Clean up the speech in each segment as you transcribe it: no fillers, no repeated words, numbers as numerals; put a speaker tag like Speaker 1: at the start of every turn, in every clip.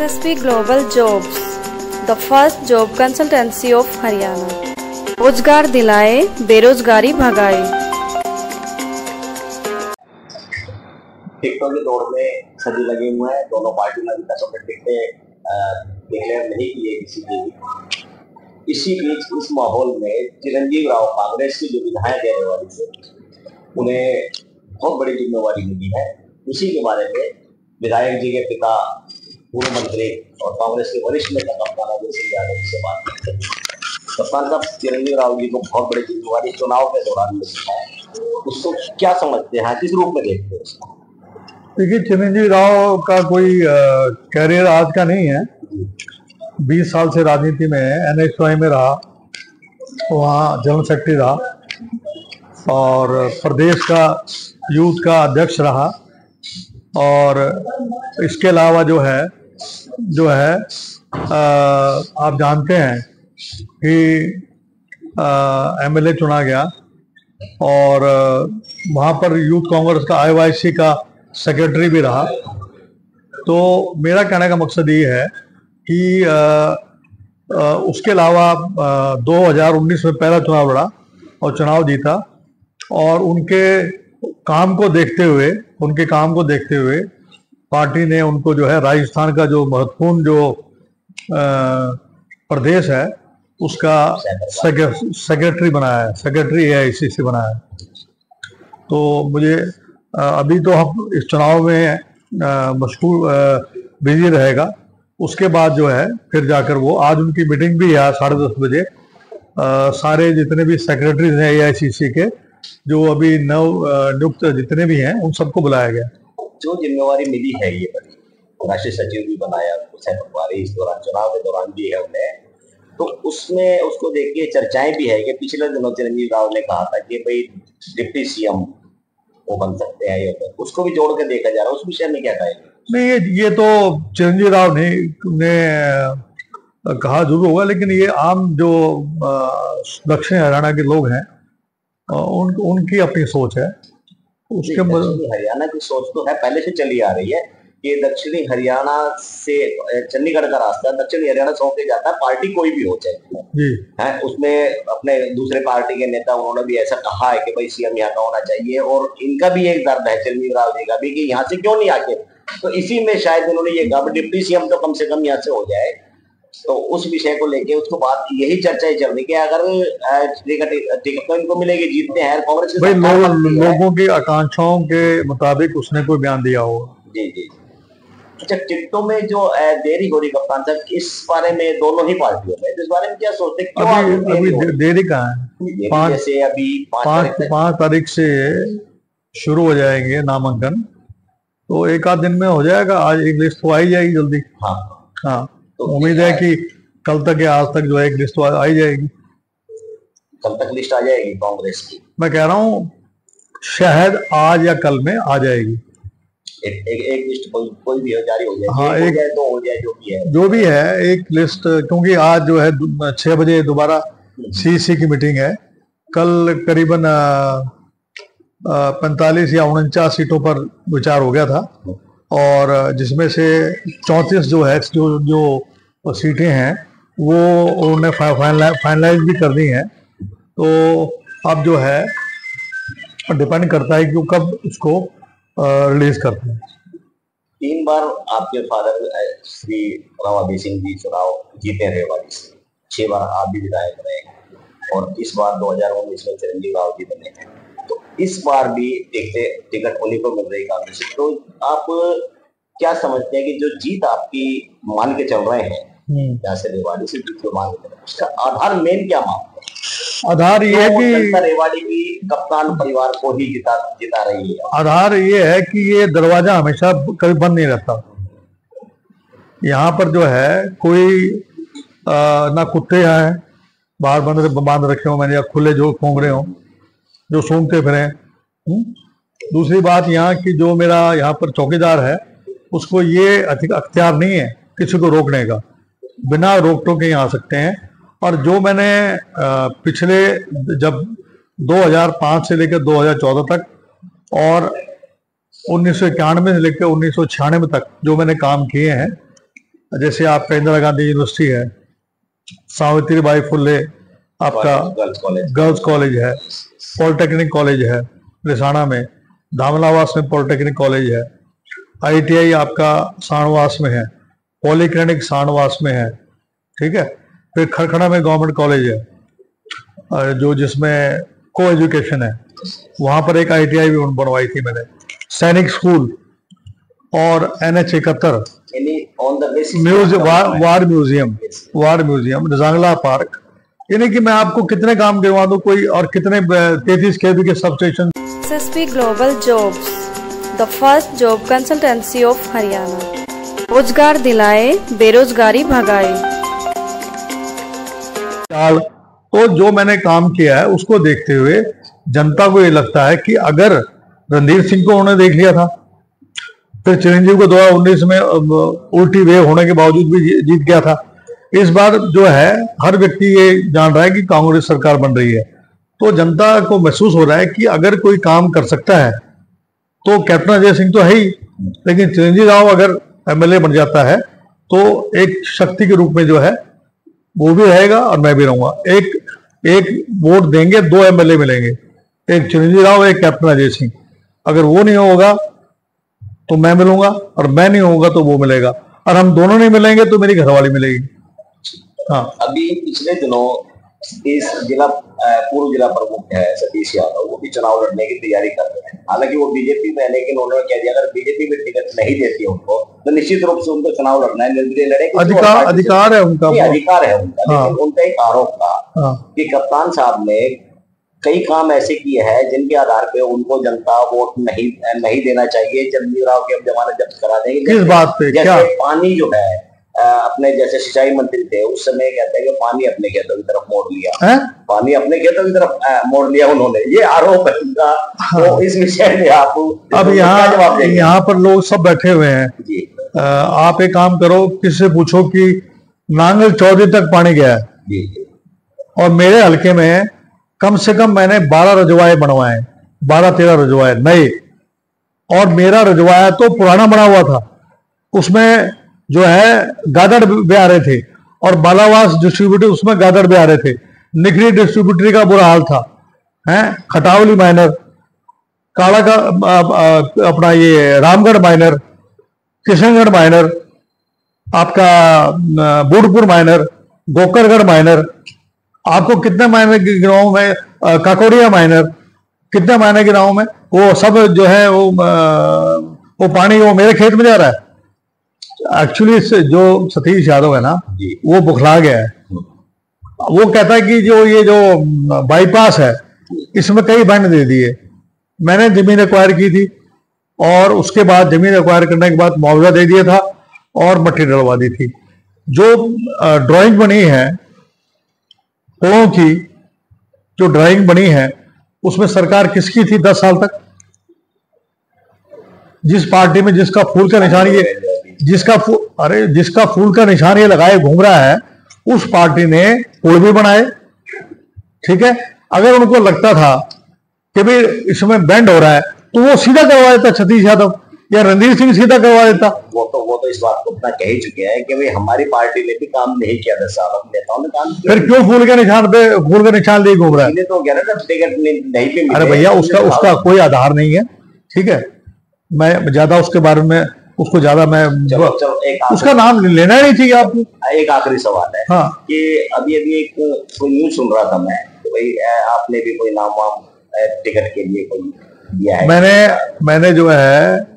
Speaker 1: SSP Global Jobs, the first job consultancy of Haryana. रोजगार दिलाए, बेरोजगारी भगाए।
Speaker 2: टिकटों के दौर में सभी लगे हुए हैं। दोनों पार्टी में अभी तक अपने टिकटें डिक्लेयर नहीं किए किसी की भी। इसी बीच इस माहौल में चिरंजीव राव कांग्रेस की जो विधायक है रेवाड़ी से, उन्हें बहुत बड़ी जिम्मेवारी मिली है। उसी के बारे में विधायक जी के पिता पूर्व मंत्री और कांग्रेस के वरिष्ठ नेता कप्तान अजय सिंह यादव से बात करते हैं। कप्तान साहब, चिरंजीव राव जी को बहुत बड़ी जिम्मेवारी चुनाव के दौरान मिली है, उसको क्या समझते हैं, किस रूप में देखते हैं उसको?
Speaker 3: देखिए, चिरंजीव राव का कोई कैरियर आज का नहीं है। 20 साल से राजनीति में NSY में रहा, वहाँ जनरल सेक्रेटरी रहा और प्रदेश का यूथ का अध्यक्ष रहा। और इसके अलावा जो है आप जानते हैं कि MLA चुना गया और वहाँ पर यूथ कांग्रेस का IYC का सेक्रेटरी भी रहा। तो मेरा कहने का मकसद ये है कि उसके अलावा 2019 में पहला चुनाव लड़ा और चुनाव जीता। और उनके काम को देखते हुए पार्टी ने उनको जो है राजस्थान का जो महत्वपूर्ण जो प्रदेश है उसका सेक्रेटरी बनाया है, सेक्रेटरी AICC बनाया है। तो मुझे अभी तो हम इस चुनाव में मशगूल बिजी रहेगा। उसके बाद जो है फिर जाकर वो, आज उनकी मीटिंग भी है 10:30 बजे। सारे जितने भी सेक्रेटरीज हैं AICC के, जो अभी नियुक्त जितने भी हैं, उन सबको बुलाया गया।
Speaker 2: जो जिम्मेवारी मिली है ये बड़ी, राष्ट्रीय सचिव भी बनाया इस दौरान, चुनाव के दौरान भी है उन्हें, तो उसमें उसको देख के चर्चाएं भी है कि पिछले दिनों चिरंजीव राव ने कहा था कि भाई डिप्टी CM वो बन सकते हैं, ये उसको भी जोड़ के देखा जा रहा है। उस विषय में क्या कहेंगे?
Speaker 3: नहीं, ये तो चिरंजीव राव ने कहा जरूर होगा, लेकिन ये आम जो दक्षिण हरियाणा के लोग हैं उनकी अपनी सोच है। उसके
Speaker 2: हरियाणा की सोच तो है, पहले से चली आ रही है कि दक्षिणी हरियाणा से चंडीगढ़ का रास्ता दक्षिणी हरियाणा से होके जाता है, पार्टी कोई भी हो चाहे जी है। उसमें अपने दूसरे पार्टी के नेता उन्होंने भी ऐसा कहा है कि भाई CM यहाँ का होना चाहिए। और इनका भी एक दर्द है, चिरंजीव राव जी का भी, कि यहाँ से क्यों नहीं आके। तो इसी में शायद उन्होंने ये कहा डिप्टी CM तो कम से कम यहाँ से हो जाए। तो उस विषय को लेके उसको बात यही चर्चाएं चल रही कि अगर टिकट तो इनको मिलेगी, जीतते हैं कांग्रेस के,
Speaker 3: लोगों की आकांक्षाओं के मुताबिक उसने कोई बयान दिया होगा।
Speaker 2: जी। अच्छा, टिकटों में जो देरी हो रही कप्तान साहब, इस बारे में दोनों ही पार्टियों में, इस बारे में क्या सोचते हैं? क्यों
Speaker 3: अभी देरी कहाँ है? 5 तारीख से शुरू हो जाएंगे नामांकन, तो एक आध दिन में हो जाएगा। आज एक लिस्ट तो आई जाएगी जल्दी। हाँ, तो उम्मीद है कि कल तक या आज तक जो है एक लिस्ट आ जाएगी।
Speaker 2: कल तक लिस्ट आ जाएगी कांग्रेस की?
Speaker 3: मैं कह रहा हूँ शायद आज या कल में आ जाएगी।
Speaker 2: एक लिस्ट कोई भी जारी हो जाए।
Speaker 3: हाँ,
Speaker 2: एक दो हो जाए, जो भी है
Speaker 3: एक लिस्ट। क्योंकि आज जो है 6 बजे दोबारा CEC की मीटिंग है। कल करीबन 45 या 49 सीटों पर विचार हो गया था, और जिसमें से 34 जो है जो सीटें हैं वो उन्होंने फाइनलाइज भी कर दी हैं। तो अब जो है डिपेंड करता है कि कब उसको रिलीज करते हैं।
Speaker 2: 3 बार आपके फादर श्री राव अभय सिंह जी चुनाव जीते रेवाड़ी से, 6 बार आप भी विधायक रहे हैं, और इस बार 2019 में चिरंजीव राव जी बने हैं। तो इस बार भी टिकट उन्हीं को मिल रही कांग्रेस। तो आप क्या समझते हैं कि जो जीत आपकी मान के चल रहे हैं, जहाँ से रेवाड़ी से जीत को मान के चल रहे हैं, उसका आधार मेन क्या मानते हैं?
Speaker 3: आधार ये है कि
Speaker 2: रेवाड़ी की कप्तान परिवार को ही जिता रही है।
Speaker 3: आधार ये है कि ये दरवाजा हमेशा कभी बंद नहीं रहता। यहाँ पर जो है कोई ना कुत्ते हैं बाहर बांध रखे हो मैंने, या खुले जो घूम रहे हो, जो सूंघते फिरे। दूसरी बात यहाँ की, जो मेरा यहाँ पर चौकीदार है, उसको ये अख्तियार नहीं है किसी को रोकने का। बिना रोक टोक के यहाँ आ सकते हैं। और जो मैंने पिछले जब 2005 से लेकर 2014 तक और 1991 से लेकर 1996 तक जो मैंने काम किए हैं, जैसे आपका इंदिरा गांधी यूनिवर्सिटी है, सावित्रीबाई फुले आपका गर्ल्स कॉलेज है, पॉलिटेक्निक कॉलेज है रिसाणा में, दामलावास में पॉलिटेक्निक कॉलेज है, ITI आपका साणवास में है, पॉलीक्लिनिक साणवास में है, ठीक है। फिर खड़खड़ा में गवर्नमेंट कॉलेज है जो जिसमें को एजुकेशन है, वहां पर एक ITI भी बनवाई थी मैंने। सैनिक स्कूल और NH 71 वार म्यूजियम रजांगला पार्क, यानी कि मैं आपको कितने काम करवा दूं कोई, और कितने 33 kV के sub station.
Speaker 1: SSP Global Jobs, the first job consultancy of Haryana. रोजगार दिलाए, बेरोजगारी भगाए।
Speaker 3: तो जो मैंने काम किया है उसको देखते हुए जनता को ये लगता है कि अगर रणधीर सिंह को उन्होंने देख लिया था, फिर चिरंजीव को 2019 में उल्टी वेव होने के बावजूद भी जीत गया था, इस बार जो है हर व्यक्ति ये जान रहा है कि कांग्रेस सरकार बन रही है। तो जनता को महसूस हो रहा है कि अगर कोई काम कर सकता है तो कैप्टन अजय सिंह तो है ही, लेकिन चिरंजीव राव अगर MLA बन जाता है तो एक शक्ति के रूप में जो है वो भी रहेगा और मैं भी रहूंगा। एक वोट देंगे, 2 MLA मिलेंगे, एक चिरंजीव राव, एक कैप्टन अजय सिंह। अगर वो नहीं होगा तो मैं मिलूंगा, और मैं नहीं होगा तो वो मिलेगा, और हम दोनों नहीं मिलेंगे तो मेरी घरवाली मिलेगी। हाँ,
Speaker 2: अभी पिछले दिनों इस पूर्व जिला प्रमुख है सतीश यादव, वो भी चुनाव लड़ने की तैयारी कर रहे हैं। हालांकि वो बीजेपी में है, लेकिन उन्होंने कह दिया अगर बीजेपी में टिकट नहीं देती उनको तो निश्चित रूप से उनको चुनाव लड़ना है, निर्दलीय लड़ेंगे।
Speaker 3: अधिकार है उनका,
Speaker 2: अधिकार है उनका। लेकिन उनका एक आरोप था कि कप्तान साहब ने कई काम ऐसे किए हैं जिनके आधार पे उनको जनता वोट नहीं देना चाहिए। चिरंजीव राव के अब जमानत जब्त करा देंगे।
Speaker 3: किस बात पे?
Speaker 2: जैसे पानी जो है अपने, जैसे सिंचाई मंत्री थे उस समय कहते हैं कि पानी अपने खेतों की तरफ मोड़ लिया है? पानी अपने खेतों की तरफ मोड़ लिया उन्होंने, ये आरोप है उनका। तो इस विषय में आप
Speaker 3: अब यहाँ पर लोग सब बैठे हुए हैं जी। आप एक काम करो, किससे पूछो कि नांगल चौधरी तक पानी गया है जी। और मेरे हल्के में कम से कम मैंने 12 रजवाए बनवाए, 12-13 रजवाए नए, और मेरा रजवाया तो पुराना बना हुआ था, उसमें जो है गादड़ भी आ रहे थे, और बालावास डिस्ट्रीब्यूटर उसमें गादड़ भी आ रहे थे। निखरी डिस्ट्रीब्यूटरी का बुरा हाल था, हैं खटावली माइनर, काला का अपना ये रामगढ़ माइनर, किशनगढ़ माइनर, आपका बूढ़पुर माइनर, गोकरगढ़ माइनर, आपको कितने मायने गिनाऊं में, काकोड़िया माइनर, कितने मायने गिनाऊं में, वो सब जो है वो पानी वो मेरे खेत में जा रहा है। एक्चुअली जो सतीश यादव है ना, वो बुखला गया है। वो कहता है कि ये जो बाईपास है इसमें कई बैंड दे दिए। मैंने जमीन एक्वायर की थी, और उसके बाद जमीन एक्वायर करने के बाद मुआवजा दे दिया था और मट्टी डलवा दी थी। जो ड्राइंग बनी है पुलों की, जो ड्राइंग बनी है उसमें सरकार किसकी थी 10 साल तक? जिस पार्टी में जिसका फूल का निशान ये जिसका फूल का निशान ये लगाए घूम रहा है, उस पार्टी ने पुल भी बनाए, ठीक है। अगर उनको लगता था कि भाई इसमें बैंड हो रहा है तो वो सीधा करवा देता सतीश यादव या रणधीर सिंह सीधा करवा देता।
Speaker 2: वो तो इस बात को इतना कह ही चुके हैं कि भाई हमारी पार्टी ने भी काम नहीं किया 10 साल, नेताओं ने काम किया।
Speaker 3: फिर क्यों फूल के निशान लिए घूम रहा है?
Speaker 2: तो कह रहा था टिकट नहीं भी।
Speaker 3: अरे भैया उसका कोई आधार नहीं है, ठीक है। मैं ज्यादा उसके बारे में उसका नाम लेना ही नहीं चाहिए आपको।
Speaker 2: एक आखिरी सवाल है कि अभी एक कोई न्यूज सुन रहा था मैं, तो भाई आपने भी कोई नाम वाम टिकट के लिए कोई दिया है?
Speaker 3: मैंने जो है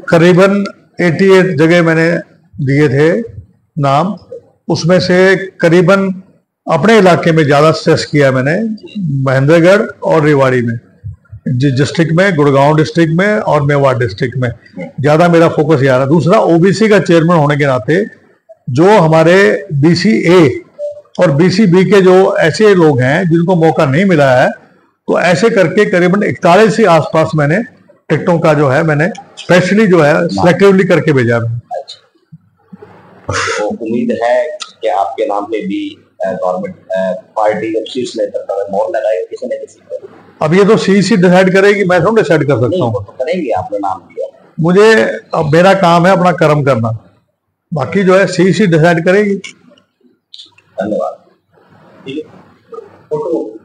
Speaker 3: करीबन 88 जगह मैंने दिए थे नाम, उसमें से करीबन अपने इलाके में ज्यादा स्ट्रेस किया मैंने, महेंद्रगढ़ और रेवाड़ी में, डिस्ट्रिक्ट में, गुड़गांव डिस्ट्रिक्ट में और मेवाड़ डिस्ट्रिक्ट में ज्यादा मेरा फोकस यार है। दूसरा, ओबीसी का चेयरमैन होने के नाते जो हमारे BCA और BCB के जो ऐसे लोग हैं जिनको मौका नहीं मिला है, तो ऐसे करके करीबन 41 से आसपास मैंने टिकटों का जो है मैंने स्पेशली जो है सिलेक्टिवली करके भेजा।
Speaker 2: तो उम्मीद है कि आपके नाम पे भी गवर्नमेंट पार्टी जब शीर्ष नेतृत्व में मोहर लगाएगी किसी न किसी को।
Speaker 3: अब ये तो CC डिसाइड करेगी, मैं थोड़ा डिसाइड कर सकता हूँ।
Speaker 2: तो करेंगे, आपने नाम दिया।
Speaker 3: मुझे अब मेरा काम है अपना कर्म करना, बाकी जो है सीईसी डिसाइड करेगी।
Speaker 2: धन्यवाद। ठीक है, फोटो